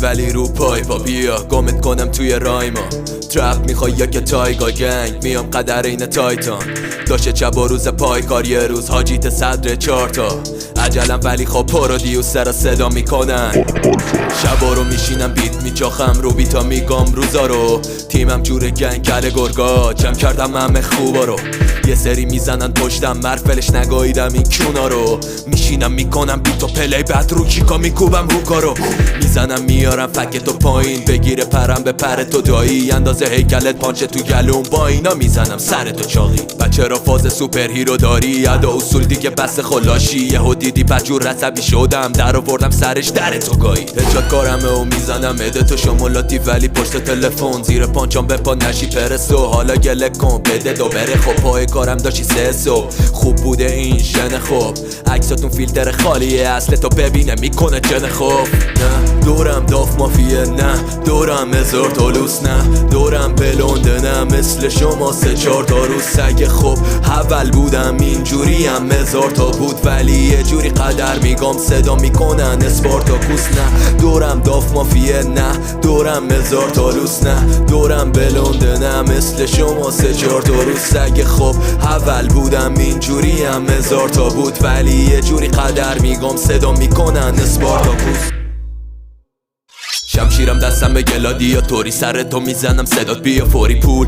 ولی رو پای پا بیا گمت کنم توی رایما ترپ میخوای یا که تایگا گنگ میام قدر این تایتان داشته شب و روز پای کار یه روز حاجیت صدر چارتا عجلم ولی خب پارودیوس سر صدا میکنن شبا رو میشینم بیت میچاخم رو بیتا میگم روزا رو تیمم جور گنگ کل گرگا جمع کردم همه خوبا رو یه سری میزنن پشتم مرفلش نگاهیدم این کیونا رو میشینم میکنم بیت و پلی بعد رو کیکا میکوبم رو کارو میزنم میارم فکتو پایین بگیره پرم به پر تو دایی اندازه هیکلت پانچه تو گلوم با اینا میزنم سر تو چاقی بچه را فاز سوپر هیرو داری ادا اصول دیگه بس خلاشی یهو دیدی بجور رسبی شدم در آوردم سرش در تو گایی هجات کارمه و میزنم ادتو شمالاتی ولی پشت تلفن زیر پانچام به پا نشی پرستو حالا گله کن بده دو بره خب پای کارم داشتی سه صبح خوب بوده این شن خوب عکساتون فیلتر خالیه اصل تو ببینه میکنه جن خوب نه دورم داف مافیه نه دورم هزار تالوس نه دورم بلونده نه مثل شما سه چار تا روز سگ خوب اول بودم اینجوری هم هزار تا بود ولی یه جوری قدر میگم صدا میکنن اسپارتاکوس نه دورم داف مافیه نه دورم هزار تالوس نه دورم بلونده نه مثل شما سه چار تا روز سگ خوب اول بودم اینجوری هم هزار تا بود ولی یه جوری قدر میگم صدا میکنن اسپارتاکوس شمشیرم دستم به گلادیاتوری سر تو میزنم صدات بیا فوری پول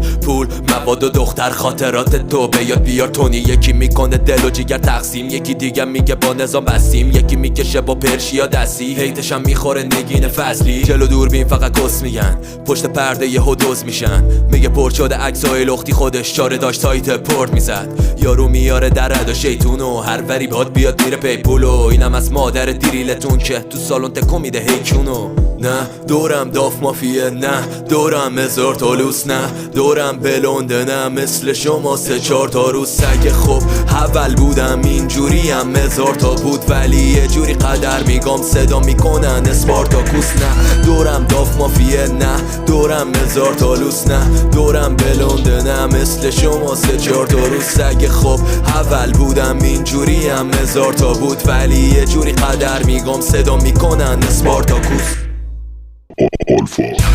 مواد و دختر خاطرات تو به یاد بیار تونی یکی میکنه دل و جیگر تقسیم یکی دیگه میگه با نظام بستیم یکی میکشه با پرشیا دستی هیتشم میخوره نگین فصلی جلو دوربین فقط کس میگن پشت پرده یهو دوز میشن میگه پر شده عکسای لختی خودش چاره داشت تایت پورت میزد یارو میاره در ادا شیطونو هر وری باد بیاد میره پی پولو اینم از مادر دیریلتون که تو سالن تکو میده هیچونو نه دورم داف مافیه نه دورم هزار تالوس نه دورم بلونده نه مثل شما سه چار تا روز سگ خوب اول بودم اینجوری هم هزار تا بود ولی یه جوری قدر میگم صدا میکنن اسپارتاکوس نه دورم داف مافیه نه دورم هزار تالوس نه دورم بلونده نه مثل شما سه چار تا روز سگ خوب اول بودم اینجوری هم هزار تا بود ولی یه جوری قدر میگم صدا میکنن اسپارتاکوس Alpha